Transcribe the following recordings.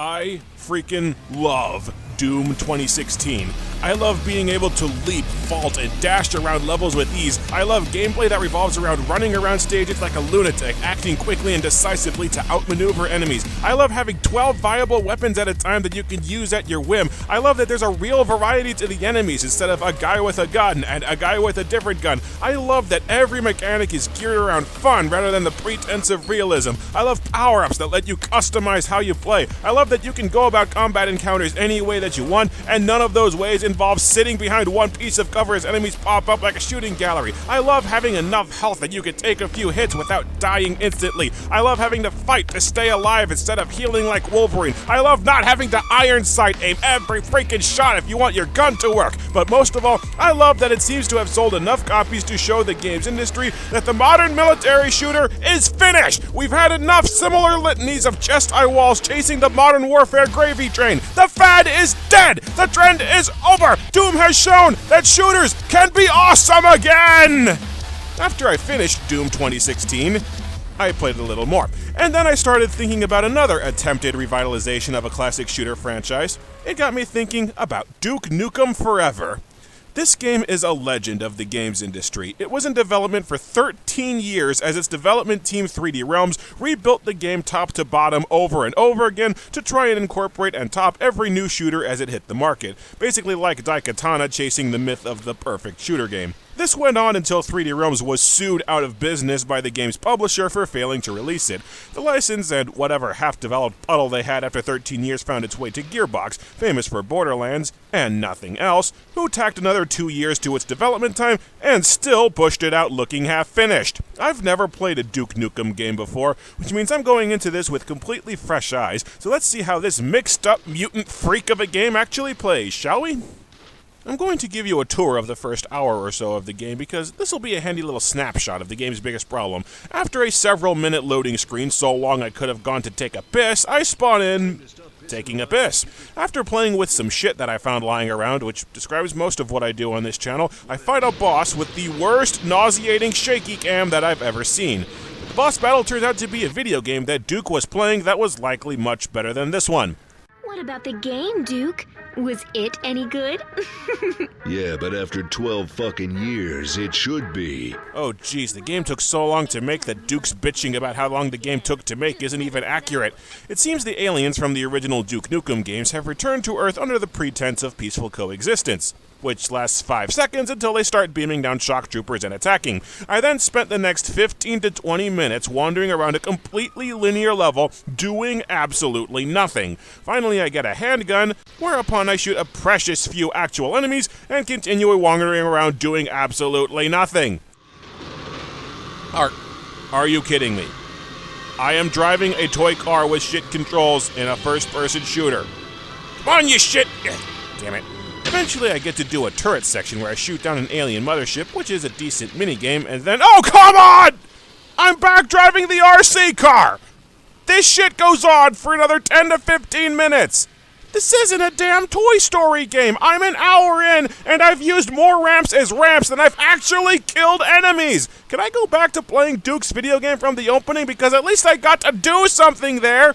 I freaking love Doom 2016. I love being able to leap, vault, and dash around levels with ease. I love gameplay that revolves around running around stages like a lunatic, acting quickly and decisively to outmaneuver enemies. I love having 12 viable weapons at a time that you can use at your whim. I love that there's a real variety to the enemies instead of a guy with a gun and a guy with a different gun. I love that every mechanic is geared around fun rather than the pretense of realism. I love power-ups that let you customize how you play. I love that you can go about combat encounters any way that you want, and none of those ways involves sitting behind one piece of cover as enemies pop up like a shooting gallery. I love having enough health that you can take a few hits without dying instantly. I love having to fight to stay alive instead of healing like Wolverine. I love not having to iron sight aim every freaking shot if you want your gun to work. But most of all, I love that it seems to have sold enough copies to show the games industry that the modern military shooter is finished. We've had enough similar litanies of chest high walls chasing the modern warfare gravy train. The fad is dead. The trend is over. Doom has shown that shooters can be awesome again! After I finished Doom 2016, I played a little more, and then I started thinking about another attempted revitalization of a classic shooter franchise. It got me thinking about Duke Nukem Forever. This game is a legend of the games industry. It was in development for 13 years as its development team 3D Realms rebuilt the game top to bottom over and over again to try and incorporate and top every new shooter as it hit the market. Basically like Daikatana chasing the myth of the perfect shooter game. This went on until 3D Realms was sued out of business by the game's publisher for failing to release it. The license and whatever half-developed puddle they had after 13 years found its way to Gearbox, famous for Borderlands and nothing else, who tacked another 2 years to its development time and still pushed it out looking half-finished. I've never played a Duke Nukem game before, which means I'm going into this with completely fresh eyes, so let's see how this mixed-up mutant freak of a game actually plays, shall we? I'm going to give you a tour of the first hour or so of the game because this will be a handy little snapshot of the game's biggest problem. After a several-minute loading screen so long I could have gone to take a piss, I spawn in taking a piss. After playing with some shit that I found lying around, which describes most of what I do on this channel, I fight a boss with the worst nauseating shaky cam that I've ever seen. The boss battle turns out to be a video game that Duke was playing that was likely much better than this one. What about the game, Duke? Was it any good? Yeah, but after 12 fucking years, it should be. Oh geez, the game took so long to make that Duke's bitching about how long the game took to make isn't even accurate. It seems the aliens from the original Duke Nukem games have returned to Earth under the pretense of peaceful coexistence, which lasts 5 seconds until they start beaming down shock troopers and attacking. I then spent the next 15 to 20 minutes wandering around a completely linear level, doing absolutely nothing. Finally, I get a handgun, whereupon I shoot a precious few actual enemies, and continue wandering around doing absolutely nothing. Are you kidding me? I am driving a toy car with shit controls in a first-person shooter. Come on, you shit! Damn it. Eventually, I get to do a turret section where I shoot down an alien mothership, which is a decent minigame, and then— oh, come on! I'm back driving the RC car! This shit goes on for another 10 to 15 minutes! This isn't a damn Toy Story game! I'm an hour in, and I've used more ramps as ramps than I've actually killed enemies! Can I go back to playing Duke's video game from the opening, because at least I got to do something there?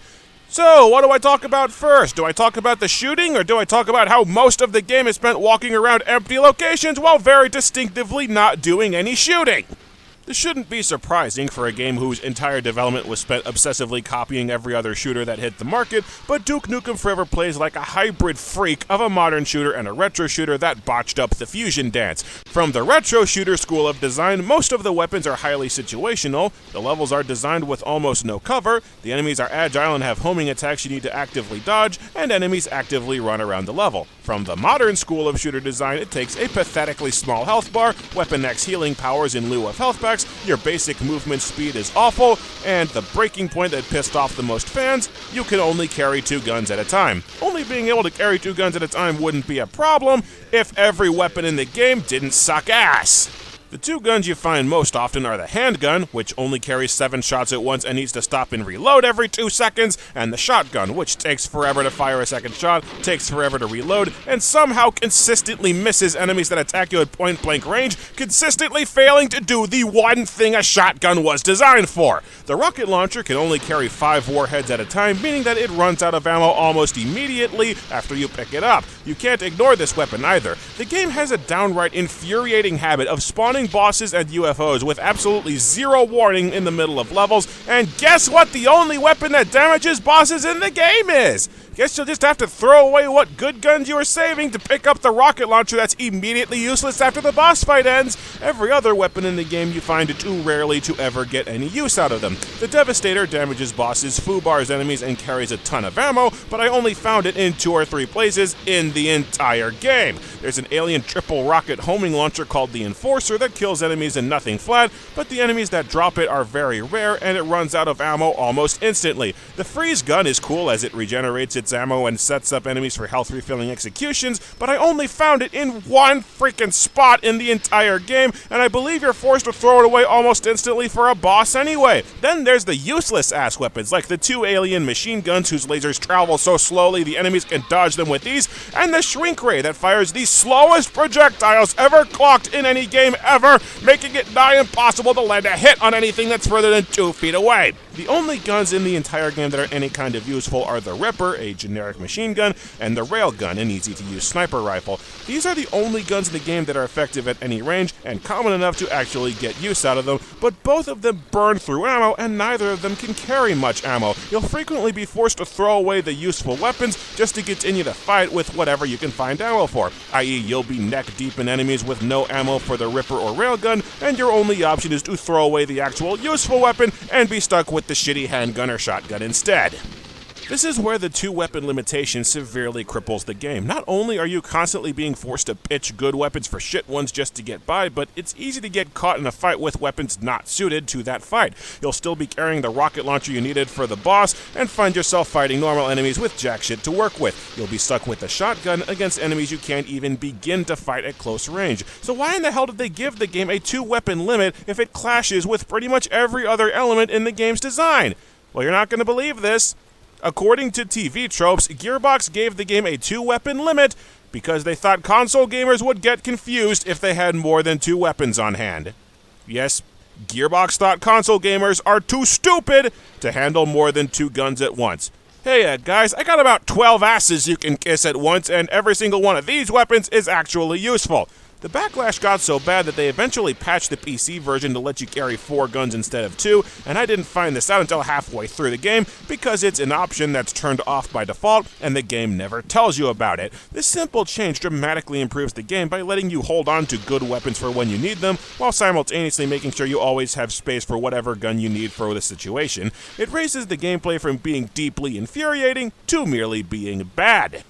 So, what do I talk about first? Do I talk about the shooting, or do I talk about how most of the game is spent walking around empty locations while very distinctively not doing any shooting? This shouldn't be surprising for a game whose entire development was spent obsessively copying every other shooter that hit the market, but Duke Nukem Forever plays like a hybrid freak of a modern shooter and a retro shooter that botched up the fusion dance. From the retro shooter school of design, most of the weapons are highly situational, the levels are designed with almost no cover, the enemies are agile and have homing attacks you need to actively dodge, and enemies actively run around the level. From the modern school of shooter design, it takes a pathetically small health bar, Weapon X healing powers in lieu of health packs, your basic movement speed is awful, and the breaking point that pissed off the most fans, you can only carry 2 guns at a time. Only being able to carry 2 guns at a time wouldn't be a problem if every weapon in the game didn't suck ass. The two guns you find most often are the handgun, which only carries 7 shots at once and needs to stop and reload every 2 seconds, and the shotgun, which takes forever to fire a second shot, takes forever to reload, and somehow consistently misses enemies that attack you at point-blank range, consistently failing to do the one thing a shotgun was designed for. The rocket launcher can only carry 5 warheads at a time, meaning that it runs out of ammo almost immediately after you pick it up. You can't ignore this weapon either. The game has a downright infuriating habit of spawning bosses and UFOs with absolutely zero warning in the middle of levels, and guess what the only weapon that damages bosses in the game is? Guess you'll just have to throw away what good guns you were saving to pick up the rocket launcher that's immediately useless after the boss fight ends. Every other weapon in the game you find too rarely to ever get any use out of them. The Devastator damages bosses, foobars enemies, and carries a ton of ammo, but I only found it in 2 or 3 places in the entire game. There's an alien triple rocket homing launcher called the Enforcer that kills enemies in nothing flat, but the enemies that drop it are very rare and it runs out of ammo almost instantly. The freeze gun is cool as it regenerates its ammo and sets up enemies for health refilling executions, but I only found it in 1 freaking spot in the entire game, and I believe you're forced to throw it away almost instantly for a boss anyway. Then there's the useless ass weapons, like the 2 alien machine guns whose lasers travel so slowly the enemies can dodge them with ease, and the shrink ray that fires the slowest projectiles ever clocked in any game ever, making it nigh impossible to land a hit on anything that's further than 2 feet away. The only guns in the entire game that are any kind of useful are the Ripper, a generic machine gun, and the Railgun, an easy-to-use sniper rifle. These are the only guns in the game that are effective at any range and common enough to actually get use out of them, but both of them burn through ammo and neither of them can carry much ammo. You'll frequently be forced to throw away the useful weapons just to continue the fight with whatever you can find ammo for, i.e. you'll be neck-deep in enemies with no ammo for the Ripper or Railgun, and your only option is to throw away the actual useful weapon and be stuck with the shitty handgun or shotgun instead. This is where the 2-weapon limitation severely cripples the game. Not only are you constantly being forced to pitch good weapons for shit ones just to get by, but it's easy to get caught in a fight with weapons not suited to that fight. You'll still be carrying the rocket launcher you needed for the boss, and find yourself fighting normal enemies with jack shit to work with. You'll be stuck with the shotgun against enemies you can't even begin to fight at close range. So why in the hell did they give the game a 2-weapon limit if it clashes with pretty much every other element in the game's design? Well, you're not going to believe this. According to TV Tropes, Gearbox gave the game a 2-weapon limit because they thought console gamers would get confused if they had more than 2 weapons on hand. Yes, Gearbox thought console gamers are too stupid to handle more than 2 guns at once. Hey guys, I got about 12 asses you can kiss at once, and every single one of these weapons is actually useful. The backlash got so bad that they eventually patched the PC version to let you carry 4 guns instead of 2, and I didn't find this out until halfway through the game because it's an option that's turned off by default and the game never tells you about it. This simple change dramatically improves the game by letting you hold on to good weapons for when you need them, while simultaneously making sure you always have space for whatever gun you need for the situation. It raises the gameplay from being deeply infuriating to merely being bad.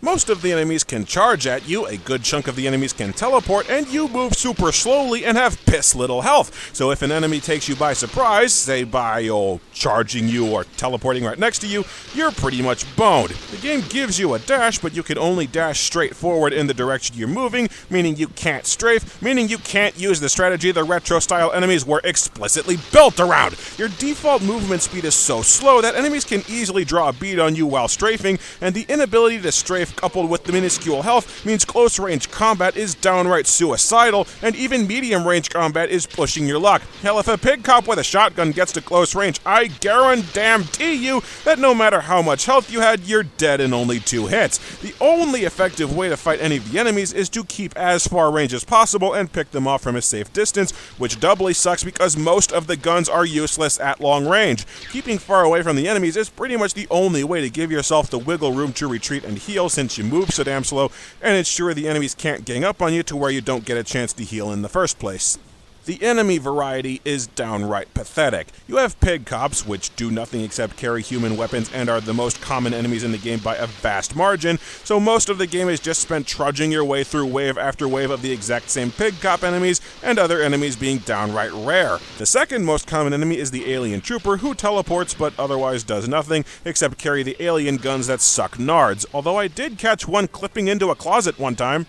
Most of the enemies can charge at you, a good chunk of the enemies can teleport, and you move super slowly and have piss little health. So if an enemy takes you by surprise, say by charging you or teleporting right next to you, you're pretty much boned. The game gives you a dash, but you can only dash straight forward in the direction you're moving, meaning you can't strafe, meaning you can't use the strategy the retro-style enemies were explicitly built around. Your default movement speed is so slow that enemies can easily draw a bead on you while strafing, and the inability to strafe coupled with the minuscule health means close-range combat is downright suicidal, and even medium-range combat is pushing your luck. Hell, if a pig cop with a shotgun gets to close range, I guarantee you that no matter how much health you had, you're dead in only 2 hits. The only effective way to fight any of the enemies is to keep as far range as possible and pick them off from a safe distance, which doubly sucks because most of the guns are useless at long range. Keeping far away from the enemies is pretty much the only way to give yourself the wiggle room to retreat and heal, since you move so damn slow, and ensure the enemies can't gang up on you to where you don't get a chance to heal in the first place. The enemy variety is downright pathetic. You have pig cops, which do nothing except carry human weapons and are the most common enemies in the game by a vast margin, so most of the game is just spent trudging your way through wave after wave of the exact same pig cop enemies, and other enemies being downright rare. The second most common enemy is the alien trooper, who teleports but otherwise does nothing except carry the alien guns that suck nards, although I did catch one clipping into a closet one time.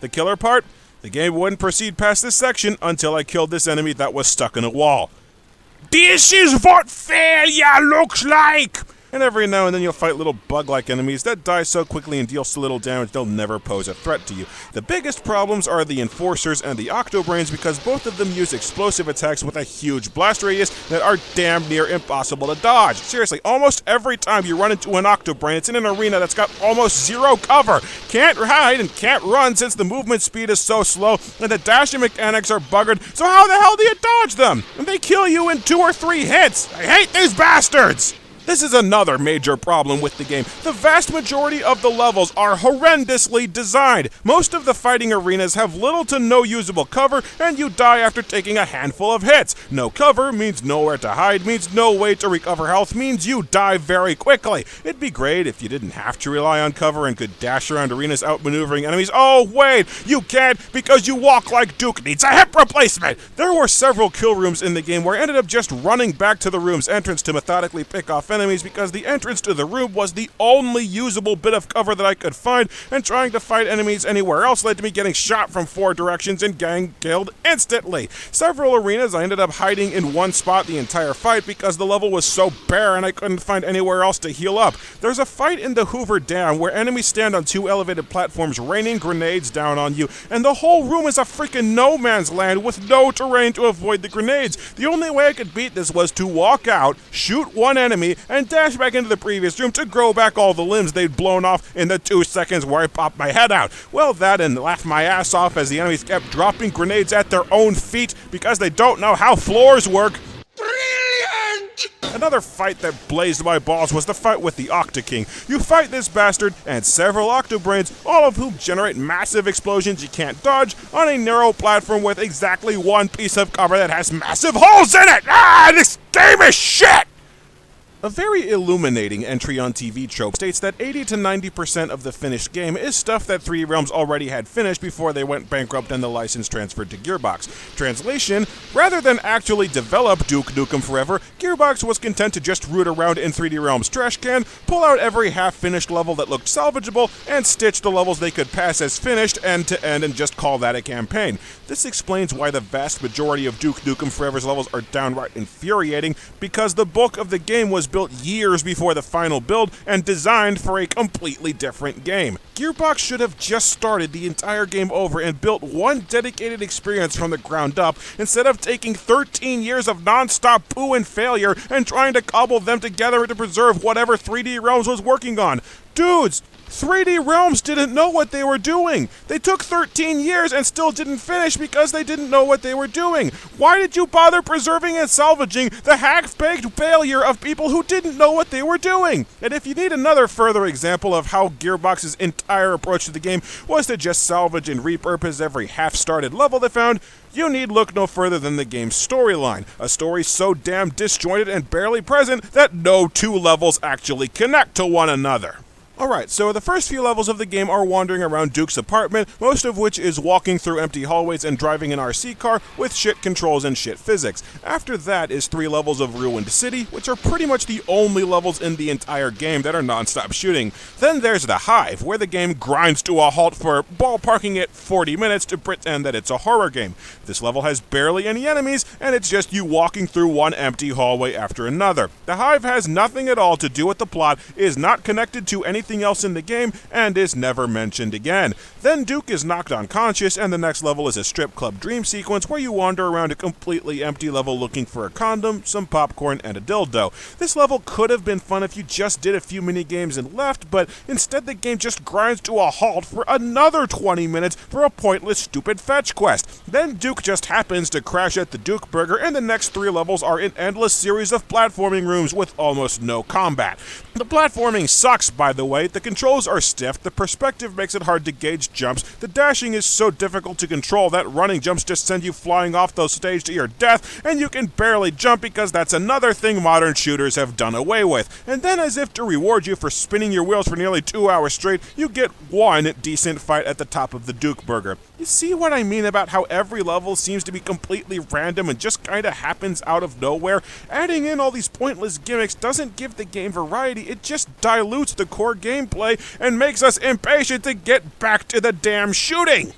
The killer part? The game wouldn't proceed past this section until I killed this enemy that was stuck in a wall. This is what failure looks like! And every now and then you'll fight little bug-like enemies that die so quickly and deal so little damage they'll never pose a threat to you. The biggest problems are the Enforcers and the Octobrains because both of them use explosive attacks with a huge blast radius that are damn near impossible to dodge. Seriously, almost every time you run into an Octobrain, it's in an arena that's got almost zero cover. Can't hide and can't run since the movement speed is so slow and the dashing mechanics are buggered, so how the hell do you dodge them? And they kill you in 2 or 3 hits! I hate these bastards! This is another major problem with the game. The vast majority of the levels are horrendously designed. Most of the fighting arenas have little to no usable cover, and you die after taking a handful of hits. No cover means nowhere to hide, means no way to recover health, means you die very quickly. It'd be great if you didn't have to rely on cover and could dash around arenas outmaneuvering enemies. Oh wait, you can't because you walk like Duke needs a hip replacement! There were several kill rooms in the game where I ended up just running back to the room's entrance to methodically pick off enemies because the entrance to the room was the only usable bit of cover that I could find, and trying to fight enemies anywhere else led to me getting shot from 4 directions and getting killed instantly. Several arenas I ended up hiding in one spot the entire fight because the level was so bare and I couldn't find anywhere else to heal up. There's a fight in the Hoover Dam where enemies stand on 2 elevated platforms raining grenades down on you, and the whole room is a freaking no man's land with no terrain to avoid the grenades. The only way I could beat this was to walk out, shoot one enemy, and dash back into the previous room to grow back all the limbs they'd blown off in the 2 seconds where I popped my head out. Well, that and laugh my ass off as the enemies kept dropping grenades at their own feet because they don't know how floors work. Brilliant! Another fight that blazed my balls was the fight with the Octoking. You fight this bastard and several Octobrains, all of whom generate massive explosions you can't dodge, on a narrow platform with exactly one piece of cover that has massive holes in it! Ah, this game is shit! A very illuminating entry on TV trope states that 80 to 90% of the finished game is stuff that 3D Realms already had finished before they went bankrupt and the license transferred to Gearbox. Translation: rather than actually develop Duke Nukem Forever, Gearbox was content to just root around in 3D Realms' trash can, pull out every half-finished level that looked salvageable, and stitch the levels they could pass as finished end to end and just call that a campaign. This explains why the vast majority of Duke Nukem Forever's levels are downright infuriating, because the bulk of the game was built years before the final build and designed for a completely different game. Gearbox should have just started the entire game over and built one dedicated experience from the ground up, instead of taking 13 years of non-stop poo and failure and trying to cobble them together to preserve whatever 3D Realms was working on. Dudes, 3D Realms didn't know what they were doing. They took 13 years and still didn't finish because they didn't know what they were doing. Why did you bother preserving and salvaging the half-baked failure of people who didn't know what they were doing? And if you need another further example of how Gearbox's entire approach to the game was to just salvage and repurpose every half-started level they found, you need look no further than the game's storyline. A story so damn disjointed and barely present that no 2 levels actually connect to one another. Alright, so the first few levels of the game are wandering around Duke's apartment, most of which is walking through empty hallways and driving an RC car with shit controls and shit physics. After that is 3 levels of Ruined City, which are pretty much the only levels in the entire game that are non-stop shooting. Then there's the Hive, where the game grinds to a halt for ballparking it 40 minutes to pretend that it's a horror game. This level has barely any enemies, and it's just you walking through one empty hallway after another. The Hive has nothing at all to do with the plot, is not connected to anything else in the game, and is never mentioned again. Then Duke is knocked unconscious, and the next level is a strip club dream sequence where you wander around a completely empty level looking for a condom, some popcorn, and a dildo. This level could have been fun if you just did a few mini games and left, but instead the game just grinds to a halt for another 20 minutes for a pointless stupid fetch quest. Then Duke just happens to crash at the Duke Burger, and the next 3 levels are an endless series of platforming rooms with almost no combat. The platforming sucks, by the way. The controls are stiff, the perspective makes it hard to gauge jumps, the dashing is so difficult to control that running jumps just send you flying off the stage to your death, and you can barely jump because that's another thing modern shooters have done away with. And then, as if to reward you for spinning your wheels for nearly 2 hours straight, you get one decent fight at the top of the Duke Burger. You see what I mean about how every level seems to be completely random and just kinda happens out of nowhere? Adding in all these pointless gimmicks doesn't give the game variety, it just dilutes the core gameplay and makes us impatient to get back to the damn shooting!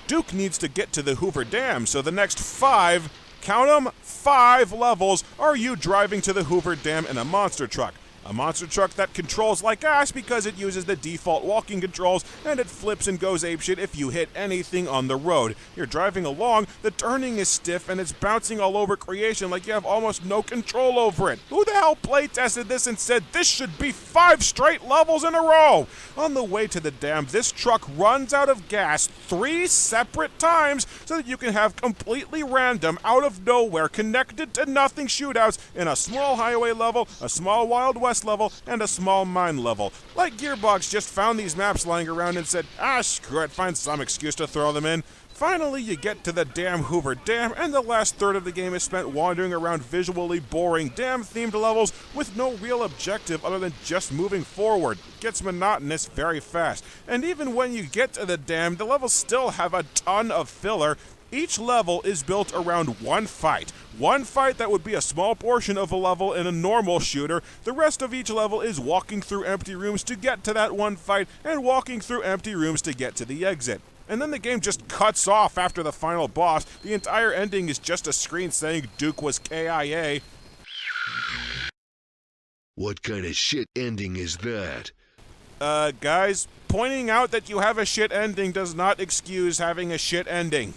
Duke needs to get to the Hoover Dam, so the next 5, count 'em, 5 levels are you driving to the Hoover Dam in a monster truck. A monster truck that controls like ass because it uses the default walking controls and it flips and goes apeshit if you hit anything on the road. You're driving along, the turning is stiff and it's bouncing all over creation like you have almost no control over it. Who the hell playtested this and said this should be 5 straight levels in a row? On the way to the dam, this truck runs out of gas 3 separate times so that you can have completely random, out of nowhere, connected to nothing shootouts in a small highway level, a small Wild West level, and a small mine level. Like Gearbox just found these maps lying around and said, screw it, find some excuse to throw them in. Finally, you get to the damn Hoover Dam, and the last third of the game is spent wandering around visually boring dam-themed levels with no real objective other than just moving forward. It gets monotonous very fast, and even when you get to the dam, the levels still have a ton of filler. Each level is built around one fight. One fight that would be a small portion of a level in a normal shooter. The rest of each level is walking through empty rooms to get to that one fight, and walking through empty rooms to get to the exit. And then the game just cuts off after the final boss. The entire ending is just a screen saying Duke was KIA. What kind of shit ending is that? Guys, pointing out that you have a shit ending does not excuse having a shit ending.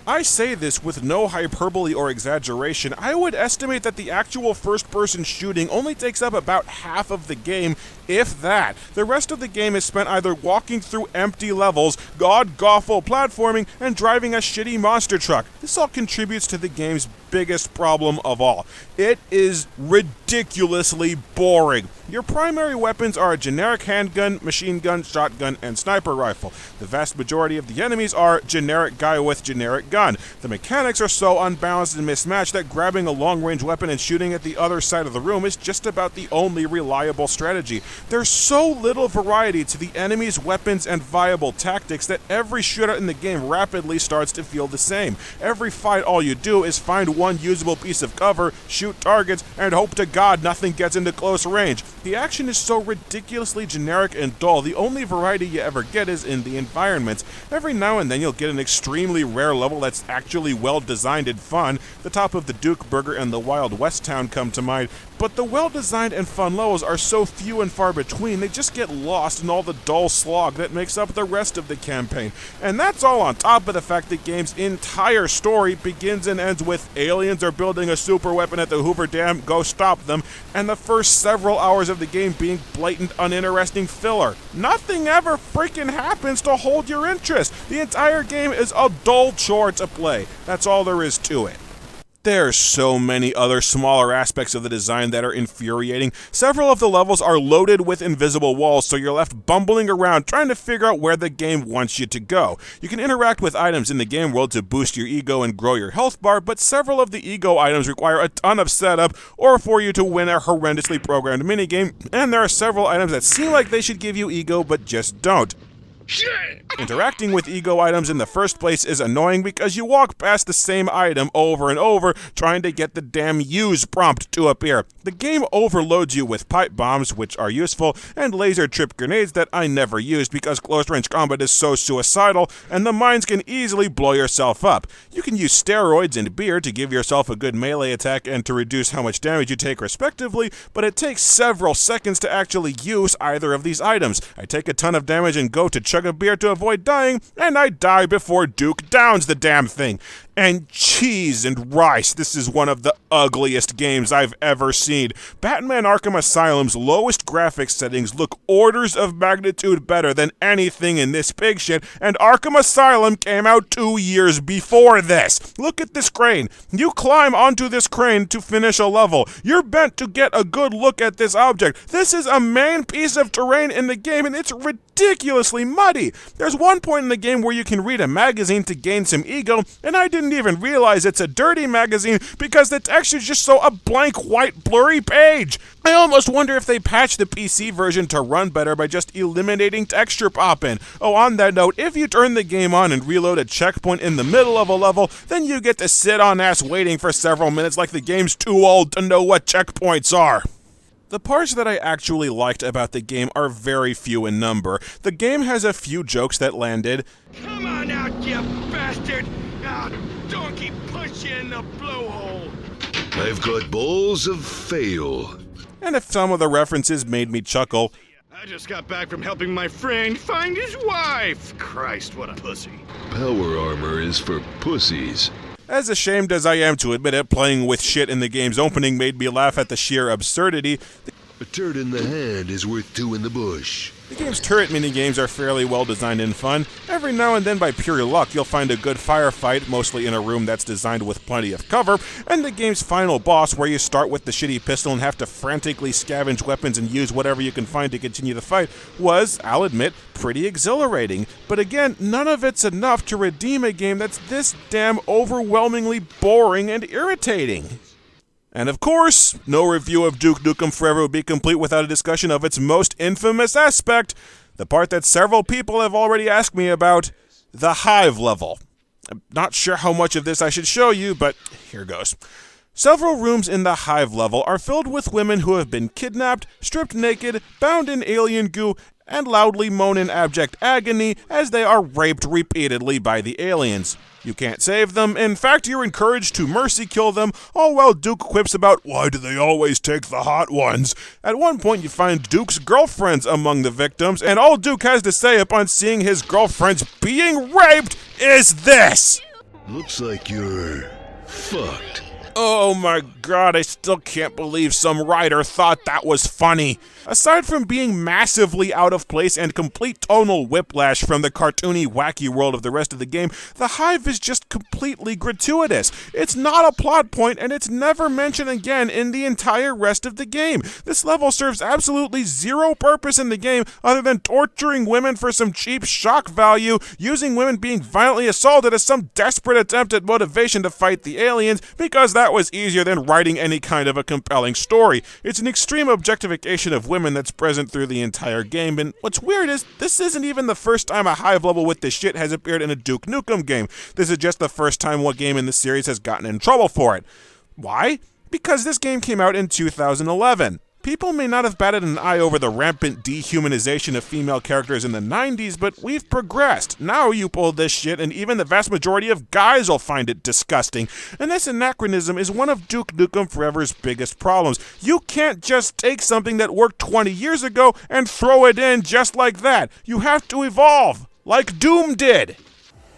I say this with no hyperbole or exaggeration. I would estimate that the actual first-person shooting only takes up about half of the game, if that. The rest of the game is spent either walking through empty levels, god-awful platforming, and driving a shitty monster truck. This all contributes to the game's biggest problem of all. It is ridiculously boring. Your primary weapons are a generic handgun, machine gun, shotgun, and sniper rifle. The vast majority of the enemies are generic guy with generic gun. The mechanics are so unbalanced and mismatched that grabbing a long-range weapon and shooting at the other side of the room is just about the only reliable strategy. There's so little variety to the enemies, weapons, and viable tactics that every shootout in the game rapidly starts to feel the same. Every fight, all you do is find one usable piece of cover, shoot targets, and hope to God nothing gets into close range. The action is so ridiculously generic and dull, the only variety you ever get is in the environments. Every now and then you'll get an extremely rare level that's actually well-designed and fun. The top of the Duke Burger and the Wild West town come to mind, but the well-designed and fun levels are so few and far between, they just get lost in all the dull slog that makes up the rest of the campaign. And that's all on top of the fact the game's entire story begins and ends with aliens are building a super weapon at the Hoover Dam, go stop them, and the first several hours of the game being blatant, uninteresting filler. Nothing ever freaking happens to hold your interest. The entire game is a dull chore to play. That's all there is to it. There's so many other smaller aspects of the design that are infuriating. Several of the levels are loaded with invisible walls, so you're left bumbling around trying to figure out where the game wants you to go. You can interact with items in the game world to boost your ego and grow your health bar, but several of the ego items require a ton of setup or for you to win a horrendously programmed minigame, and there are several items that seem like they should give you ego but just don't. Interacting with ego items in the first place is annoying because you walk past the same item over and over trying to get the damn use prompt to appear. The game overloads you with pipe bombs, which are useful, and laser trip grenades that I never used because close-range combat is so suicidal and the mines can easily blow yourself up. You can use steroids and beer to give yourself a good melee attack and to reduce how much damage you take respectively, but it takes several seconds to actually use either of these items. I take a ton of damage and go to chug a beer to avoid dying, and I die before Duke downs the damn thing. And cheese and rice, this is one of the ugliest games I've ever seen. Batman Arkham Asylum's lowest graphics settings look orders of magnitude better than anything in this pig shit, and Arkham Asylum came out 2 years before this. Look at this crane. You climb onto this crane to finish a level. You're bent to get a good look at this object. This is a main piece of terrain in the game, and it's ridiculously muddy. There's one point in the game where you can read a magazine to gain some ego, and I didn't even realize it's a dirty magazine because the text is just so a blank white blurry page. I almost wonder if they patched the PC version to run better by just eliminating texture pop-in. Oh, on that note, if you turn the game on and reload a checkpoint in the middle of a level, then you get to sit on ass waiting for several minutes like the game's too old to know what checkpoints are. The parts that I actually liked about the game are very few in number. The game has a few jokes that landed. Come on now, you bastard! Ah, donkey punch you in the blowhole! I've got balls of fail. And if some of the references made me chuckle, I just got back from helping my friend find his wife. Christ, what a pussy. Power armor is for pussies. as ashamed as I am to admit it, playing with shit in the game's opening made me laugh at the sheer absurdity. A turd in the hand is worth two in the bush. The game's turret minigames are fairly well designed and fun. Every now and then, by pure luck, you'll find a good firefight, mostly in a room that's designed with plenty of cover, and the game's final boss, where you start with the shitty pistol and have to frantically scavenge weapons and use whatever you can find to continue the fight, was, I'll admit, pretty exhilarating. But again, none of it's enough to redeem a game that's this damn overwhelmingly boring and irritating. And of course, no review of Duke Nukem Forever would be complete without a discussion of its most infamous aspect, the part that several people have already asked me about, the Hive level. I'm not sure how much of this I should show you, but here goes. Several rooms in the Hive level are filled with women who have been kidnapped, stripped naked, bound in alien goo, and loudly moan in abject agony as they are raped repeatedly by the aliens. You can't save them. In fact, you're encouraged to mercy kill them, all while Duke quips about, why do they always take the hot ones? At one point, you find Duke's girlfriends among the victims, and all Duke has to say upon seeing his girlfriends being raped is this! Looks like you're fucked. Oh my god, I still can't believe some writer thought that was funny. Aside from being massively out of place and complete tonal whiplash from the cartoony, wacky world of the rest of the game, the Hive is just completely gratuitous. It's not a plot point, and it's never mentioned again in the entire rest of the game. This level serves absolutely zero purpose in the game other than torturing women for some cheap shock value, using women being violently assaulted as some desperate attempt at motivation to fight the aliens, because that was easier than writing any kind of a compelling story. It's an extreme objectification of women that's present through the entire game, and what's weird is this isn't even the first time a Hive level with this shit has appeared in a Duke Nukem game. This is just the first time one game in the series has gotten in trouble for it. Why? Because this game came out in 2011. People may not have batted an eye over the rampant dehumanization of female characters in the 90s, but we've progressed. Now you pull this shit, and even the vast majority of guys will find it disgusting. And this anachronism is one of Duke Nukem Forever's biggest problems. You can't just take something that worked 20 years ago and throw it in just like that. You have to evolve, like Doom did.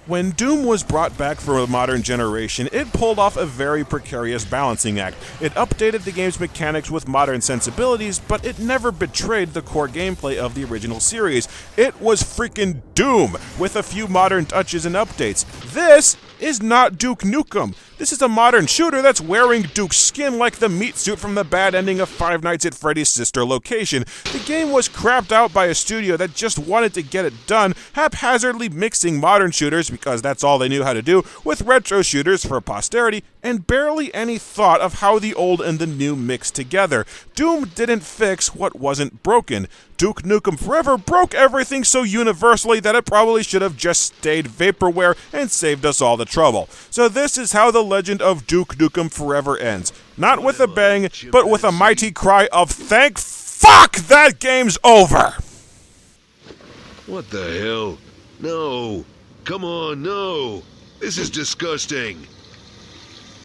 When Doom was brought back for a modern generation, it pulled off a very precarious balancing act. It updated the game's mechanics with modern sensibilities, but it never betrayed the core gameplay of the original series. It was freaking Doom, with a few modern touches and updates. This is not Duke Nukem. This is a modern shooter that's wearing Duke's skin like the meat suit from the bad ending of Five Nights at Freddy's sister location. The game was crapped out by a studio that just wanted to get it done, haphazardly mixing modern shooters, because that's all they knew how to do, with retro shooters for posterity, and barely any thought of how the old and the new mix together. Doom didn't fix what wasn't broken. Duke Nukem Forever broke everything so universally that it probably should have just stayed vaporware and saved us all the trouble. So this is how the legend of Duke Nukem Forever ends. Not with a bang, but with a mighty cry of thank fuck that game's over! What the hell? No. Come on, no. This is disgusting.